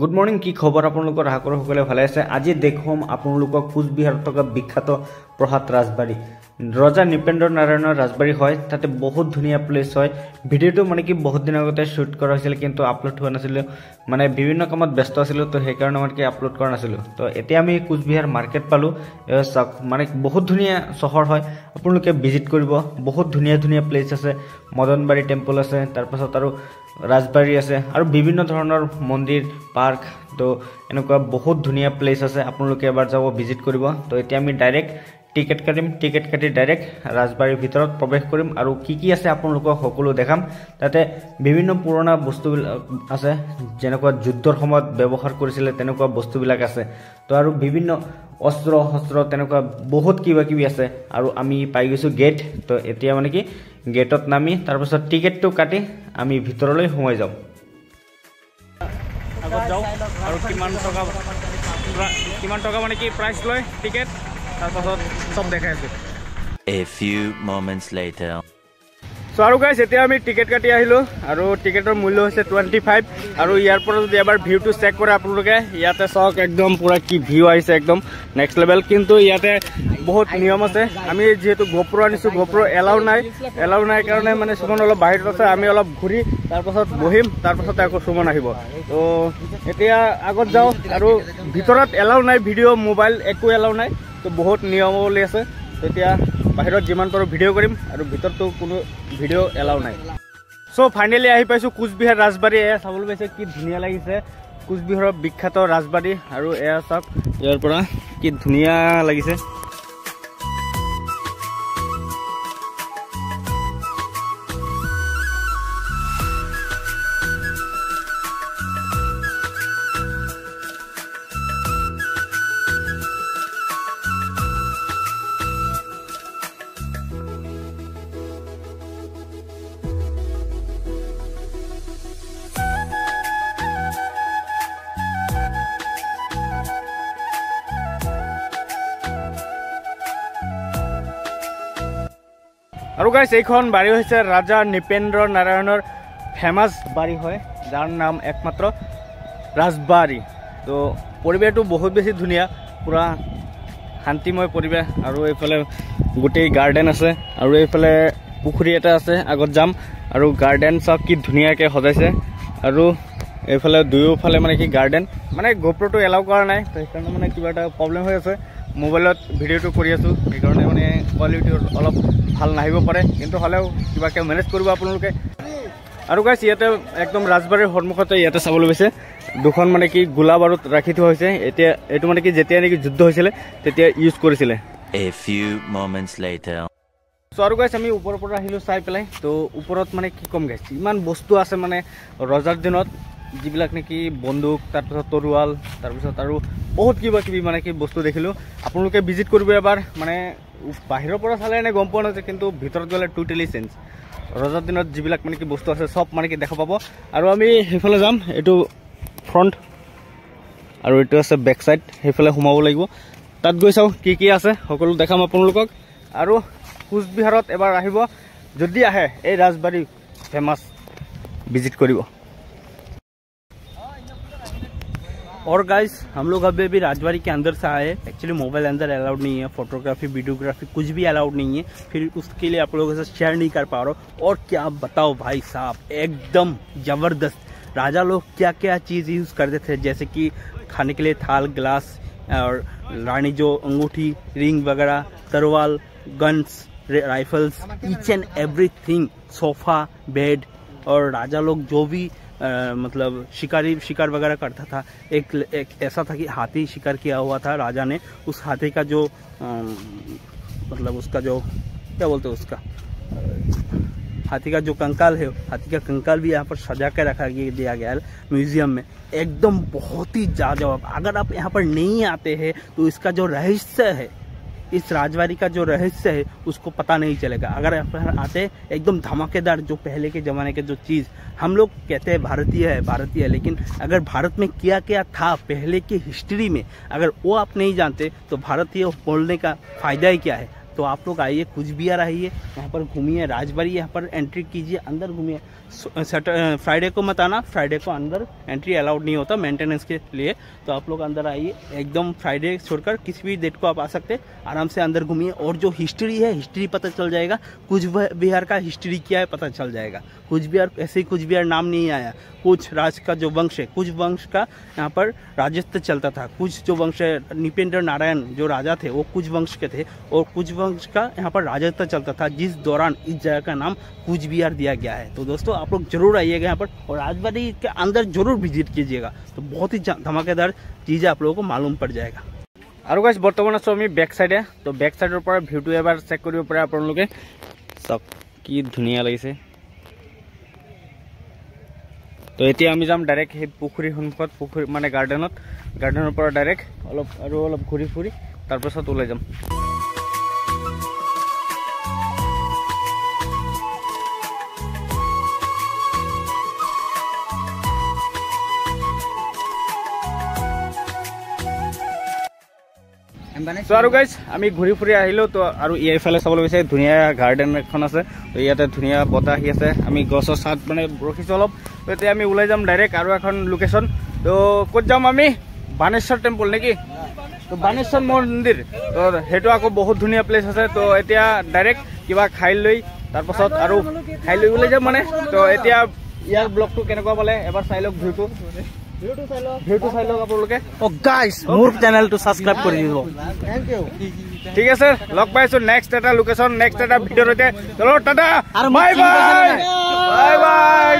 Good morning, কি খবৰ আপোনালোকৰ? আশা কৰোঁ সকলোৱে ভালে আছে। আজি দেখুৱাম আপোনালোকক কোচবিহাৰত থকা বিখ্যাত প্ৰসাদ ৰাজবাৰী, ৰজা নৃপেন্দ্ৰ নাৰায়ণৰ ৰাজবাৰী হয়। তাতে বহুত ধুনীয়া প্লেচ হয়। ভিডিঅ'টো মানে কি বহুত দিন আগতে শ্বুট কৰা হৈছিল, কিন্তু আপলোড হোৱা নাছিলোঁ, মানে বিভিন্ন কামত ব্যস্ত আছিলোঁ, তো সেইকাৰণে মানে কি আপলোড কৰা নাছিলোঁ। তো এতিয়া আমি কোচবিহাৰ মাৰ্কেট পালোঁ। চাওক, মানে বহুত ধুনীয়া চহৰ হয়, আপোনালোকে ভিজিট কৰিব। বহুত ধুনীয়া ধুনীয়া প্লেচ আছে, মদনবাৰী টেম্পল আছে, তাৰপাছত আৰু ৰাজবাৰী আছে, আৰু বিভিন্ন ধৰণৰ মন্দিৰ, পাৰ্ক, তো এনেকুৱা বহুত ধুনীয়া প্লেচ আছে। আপোনালোকে এবাৰ যাব, ভিজিট কৰিব। তো এতিয়া আমি ডাইৰেক্ট টিকেট কাটিম, টিকেট কাটি ডাইৰেক্ট ৰাজবাৰীৰ ভিতৰত প্ৰৱেশ কৰিম, আৰু কি কি আছে আপোনালোকক সকলো দেখাম। তাতে বিভিন্ন পুৰণা বস্তুবিলাক আছে, যেনেকুৱা যুদ্ধৰ সময়ত ব্যৱহাৰ কৰিছিলে তেনেকুৱা বস্তুবিলাক আছে। তো আৰু বিভিন্ন অস্ত্ৰ শস্ত্ৰ তেনেকুৱা বহুত কিবা কিবি আছে। আৰু আমি পাই গৈছোঁ গেট। তো এতিয়া মানে কি গেটত নামি তাৰপাছত টিকেটটো কাটি আমি ভিতৰলৈ সোমাই যাওঁ। আগত যাওঁ আৰু কিমান টকা মানে কি প্ৰাইচ লয় টিকেট, তাৰপাছত চব দেখাই আছোঁ। A few moments later. চ' আৰু গাইজ, এতিয়া আমি টিকেট কাটি আহিলোঁ, আৰু টিকেটৰ মূল্য হৈছে 25। আৰু ইয়াৰ পৰা যদি এবাৰ ভিউটো চেক কৰে আপোনালোকে, ইয়াতে চাওক একদম পূৰা কি ভিউ আহিছে, একদম নেক্সট লেভেল। কিন্তু ইয়াতে বহুত নিয়ম আছে। আমি যিহেতু গোপ্ৰ আনিছোঁ, গোপ্ৰ এলাউ নাই কাৰণে মানে সুমন অলপ বাহিৰত আছে। আমি অলপ ঘূৰি তাৰপাছত বহিম, তাৰপাছত আকৌ সুমন আহিব। তো এতিয়া আগত যাওঁ, আৰু ভিতৰত এলাউ নাই ভিডিঅ', মোবাইল একো এলাউ নাই। তো বহুত নিয়মাৱলী আছে। এতিয়া বাহিৰত যিমান পাৰোঁ ভিডিঅ' কৰিম, আৰু ভিতৰতো কোনো ভিডিঅ' এলাউ নাই। চ' ফাইনেলি আহি পাইছোঁ কোচবিহাৰ ৰাজবাৰী। এয়া চাবলৈ পাইছে কি ধুনীয়া লাগিছে, কোচবিহাৰৰ বিখ্যাত ৰাজবাৰী। আৰু এয়া চাওক, ইয়াৰ পৰা কি ধুনীয়া লাগিছে। আৰু গাইজ, এইখন বাৰী হৈছে ৰজা নৃপেন্দ্ৰ নাৰায়ণৰ ফেমাছ বাৰী হয়, যাৰ নাম একমাত্ৰ ৰাজবাৰী। তো পৰিৱেশটো বহুত বেছি ধুনীয়া, পূৰা শান্তিময় পৰিৱেশ। আৰু এইফালে গোটেই গাৰ্ডেন আছে, আৰু এইফালে পুখুৰী এটা আছে, আগত যাম। আৰু গাৰ্ডেন চাওক কি ধুনীয়াকৈ সজাইছে। আৰু এইফালে দুয়োফালে মানে কি গাৰ্ডেন, মানে গোপ্ৰটো এলাউ কৰা নাই, তো সেইকাৰণে মানে কিবা এটা প্ৰব্লেম হৈ আছে। মোবাইলত ভিডিঅ'টো কৰি আছোঁ, সেইকাৰণে মানে কোৱালিটি অলপ ভাল নাহিব পাৰে, কিন্তু হ'লেও কিবাকৈ মেনেজ কৰিব আপোনালোকে। আৰু গাইজ, ইয়াতে একদম ৰাজবাৰীৰ সন্মুখতে ইয়াতে চাবলৈ পাইছে দুখন মানে কি গোলা বাৰুদ ৰাখি থোৱা হৈছে। এতিয়া এইটো মানে কি যেতিয়া নেকি যুদ্ধ হৈছিলে তেতিয়া ইউজ কৰিছিলে। A few moments later. চ' আৰু গাইজ, আমি ওপৰৰ পৰা আহিলোঁ চাই পেলাই। তো ওপৰত মানে কি ক'ম গাইজ, ইমান বস্তু আছে মানে ৰজাৰ দিনত, যিবিলাক নেকি বন্দুক, তাৰপিছত তৰোৱাল, তাৰপিছত আৰু বহুত কিবা কিবি মানে কি বস্তু দেখিলোঁ। আপোনালোকে ভিজিট কৰিব এবাৰ। মানে বাহিৰৰ পৰা চালে এনে গম পোৱা নাযায়, কিন্তু ভিতৰত গ'লে টোটেলি চেঞ্জ। ৰজাৰ দিনত যিবিলাক মানে কি বস্তু আছে চব মানে কি দেখা পাব। আৰু আমি সেইফালে যাম, এইটো ফ্ৰণ্ট আৰু এইটো আছে বেক চাইড, সেইফালে সোমাব লাগিব। তাত গৈ চাওঁ কি কি আছে, সকলো দেখাম আপোনালোকক। আৰু কোচবিহাৰত এবাৰ আহিব, যদি আহে এই ৰাজবাৰী ফেমাছ, ভিজিট কৰিব। और गाइस, हम लोग अभी अभी राजबाड़ी के अंदर से आए। एक्चुअली मोबाइल अंदर अलाउड नहीं है, फोटोग्राफी वीडियोग्राफी कुछ भी अलाउड नहीं है, फिर उसके लिए आप लोगों से शेयर नहीं कर पा रहा हूँ। और क्या बताओ भाई साहब, एकदम जबरदस्त। राजा लोग क्या क्या चीज़ यूज़ करते थे, जैसे कि खाने के लिए थाल, गिलास, और रानी जो अंगूठी, रिंग वगैरह, तलवार, guns, rifles, each and everything, sofa, bed. और राजा लोग जो भी मतलब शिकार वगैरह करता था, एक ऐसा था कि हाथी शिकार किया हुआ था राजा ने। उस हाथी का जो मतलब उसका जो क्या बोलते हैं, उसका हाथी का जो कंकाल है, हाथी का कंकाल भी यहाँ पर सजा के रखा दिया गया है म्यूजियम में। एकदम बहुत ही लाजवाब। अगर आप यहाँ पर नहीं आते हैं तो इसका जो रहस्य है, इस राजबाड़ी का जो रहस्य है, उसको पता नहीं चलेगा। अगर आप आते एकदम धमाकेदार, जो पहले के ज़माने के जो चीज़ हम लोग कहते हैं भारतीय है, लेकिन अगर भारत में क्या क्या था पहले की हिस्ट्री में, अगर वो आप नहीं जानते तो भारतीय बोलने का फ़ायदा ही क्या है। तो आप लोग आइए, कुछ बिहार आइए, यहाँ पर घूमिए, राजबाड़ी यहाँ पर एंट्री कीजिए, अंदर घूमिए। फ्राइडे को मत आना, फ्राइडे को अंदर एंट्री अलाउड नहीं होता मेंटेनेंस के लिए, तो आप लोग अंदर आइए। एकदम फ्राइडे छोड़कर किसी भी डेट को आप आ सकते, आराम से अंदर घूमिए। और जो हिस्ट्री है, हिस्ट्री पता चल जाएगा, कुछ बिहार का हिस्ट्री क्या है पता चल जाएगा। कुछ बिहार ऐसे ही कुछ बिहार नाम नहीं आया, कुछ राज का जो वंश है, कुछ वंश का यहाँ पर राजत्व चलता था। कुछ जो वंश है, नृपेंद्र नारायण जो राजा थे वो कुछ वंश के थे, और कुछ वंश का यहाँ पर राजत्व चलता था, जिस दौरान इस जगह का नाम कुछ बिहार दिया गया है। तो दोस्तों आप लोग जरूर आइएगा यहाँ पर, और राजबाड़ी के अंदर जरूर विजिट कीजिएगा, तो बहुत ही धमाकेदार चीज़ें आप लोगों को मालूम पड़ जाएगा। আৰু গাইজ বৰ্তমান আছোঁ আমি বেক চাইডে, তো বেক চাইডৰ পৰা ভিউটো এবাৰ চেক কৰিব পাৰে আপোনালোকে। চাওক কি ধুনীয়া লাগিছে। তো এতিয়া আমি যাম ডাইৰেক্ট সেই পুখুৰীৰ সন্মুখত, পুখুৰী মানে গাৰ্ডেনৰ পৰা ডাইৰেক্ট অলপ ঘূৰি ফুৰি তাৰপাছত ওলাই যাম। তো আৰু গাইজ আমি ঘূৰি ফুৰি আহিলোঁ। তো আৰু এইফালে চাবলৈ বিচাৰি ধুনীয়া গাৰ্ডেন এখন আছে, তো ইয়াতে ধুনীয়া বতাহ আহি আছে, আমি গছৰ ছাঁত মানে ৰখিছোঁ অলপ। তো এতিয়া আমি ওলাই যাম ডাইৰেক্ট আৰু এখন লোকেশ্যন। তো ক'ত যাম আমি? বাণেশ্বৰ টেম্পল নেকি? তো বাণেশ্বৰ মন্দিৰ, তো সেইটো আকৌ বহুত ধুনীয়া প্লেচ আছে। তো এতিয়া ডাইৰেক্ট কিবা খাই লৈ তাৰপাছত আৰু খাই লৈ ওলাই যাম মানে। তো এতিয়া ইয়াৰ ব্লগটো কেনেকুৱা পালে এবাৰ চাই লওক, ভিউটো চাই লওক আপোনালোকে। গাইস মোৰ চেনেলটো সাবস্ক্ৰাইব কৰি দিব। ঠিক আছে, লগ পাইছো নেক্সট এটা লোকেশ্যন, নেক্সট এটা ভিডিঅ'ৰ সৈতে। চলো টাটা, বাই বাই।